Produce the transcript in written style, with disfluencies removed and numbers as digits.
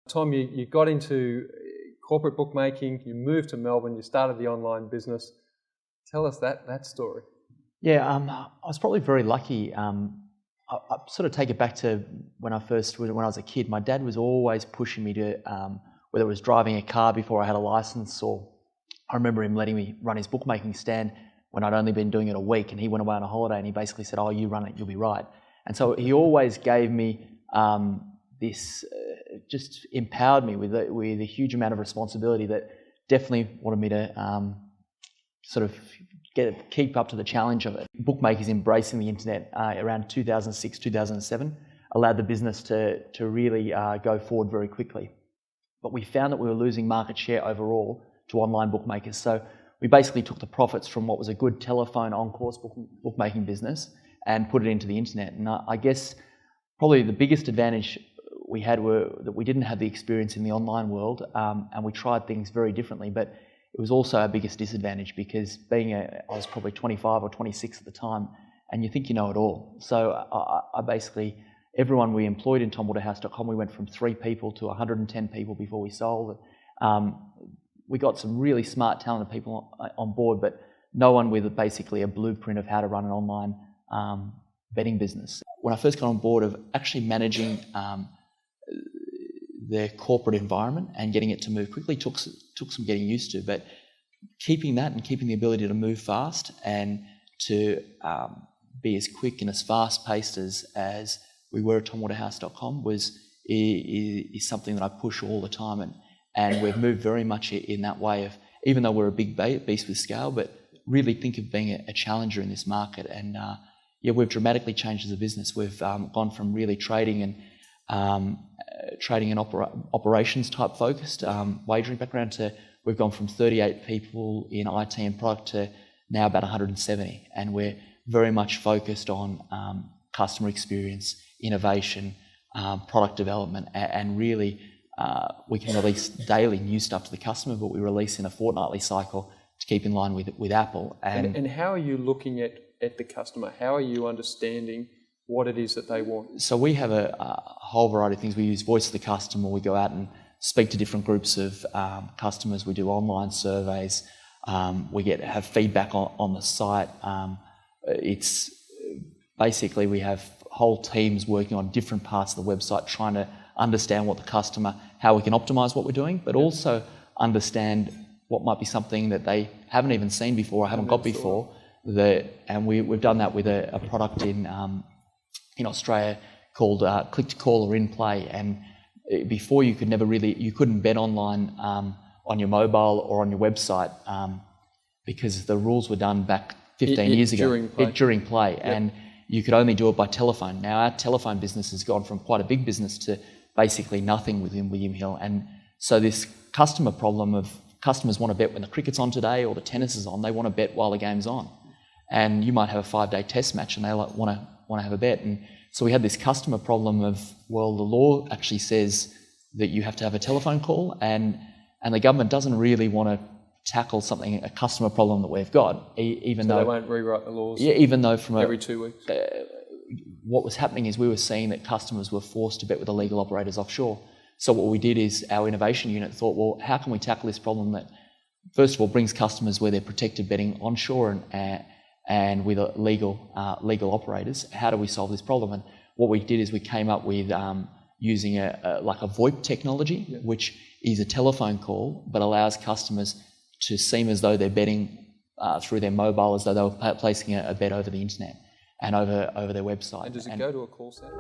Tom, you got into corporate bookmaking, you moved to Melbourne, you started the online business. Tell us that story. Yeah, I was probably very lucky. I sort of take it back to when I was a kid. My dad was always pushing me to, whether it was driving a car before I had a license, or I remember him letting me run his bookmaking stand when I'd only been doing it a week, and he went away on a holiday and he basically said, "Oh, you run it, you'll be right." And so he always gave me just empowered me with a huge amount of responsibility that definitely wanted me to sort of keep up to the challenge of it. Bookmakers embracing the internet around 2006, 2007 allowed the business to really go forward very quickly. But we found that we were losing market share overall to online bookmakers. So we basically took the profits from what was a good telephone on-course bookmaking business and put it into the internet. And I guess probably the biggest advantage we had were that we didn't have the experience in the online world, and we tried things very differently. But it was also our biggest disadvantage because I was probably 25 or 26 at the time, and you think you know it all. So I basically, everyone we employed in TomWaterhouse.com, we went from 3 people to 110 people before we sold. We got some really smart, talented people on board, but no one with basically a blueprint of how to run an online betting business. When I first got on board of actually managing the corporate environment and getting it to move quickly took some getting used to, but keeping that and keeping the ability to move fast and to be as quick and as fast paced as we were at TomWaterhouse.com is something that I push all the time, and we've moved very much in that way of, even though we're a big beast with scale, but really think of being a challenger in this market. And we've dramatically changed as a business. We've gone from really trading and operations type focused wagering background to we've gone from 38 people in IT and product to now about 170, and we're very much focused on customer experience, innovation, product development, and really we can release daily new stuff to the customer, but we release in a fortnightly cycle to keep in line with Apple. And how are you looking at the customer? How are you understanding what it is that they want? So we have a whole variety of things. We use voice of the customer. We go out and speak to different groups of customers. We do online surveys. We have feedback on the site. It's basically we have whole teams working on different parts of the website trying to understand what the customer, how we can optimise what we're doing, but also understand what might be something that they haven't even seen before or haven't got before. And we've done that with a product in Australia called Click to Call or In Play. And before you couldn't bet online on your mobile or on your website because the rules were done back 15 years ago. During play. Yep. And you could only do it by telephone. Now our telephone business has gone from quite a big business to basically nothing within William Hill. And so this customer problem of customers want to bet when the cricket's on today or the tennis is on, they want to bet while the game's on. And you might have a 5-day test match and they want to have a bet. And so we had this customer problem of, well, the law actually says that you have to have a telephone call, and the government doesn't really want to tackle a customer problem that we've got, even though they won't rewrite the laws. Yeah, even though every 2 weeks. What was happening is we were seeing that customers were forced to bet with illegal operators offshore. So what we did is our innovation unit thought, well, how can we tackle this problem that, first of all, brings customers where they're protected betting onshore and with legal operators? How do we solve this problem? And what we did is we came up with using a VoIP technology, which is a telephone call but allows customers to seem as though they're betting through their mobile, as though they were placing a bet over the internet and over their website. And does it go to a call centre?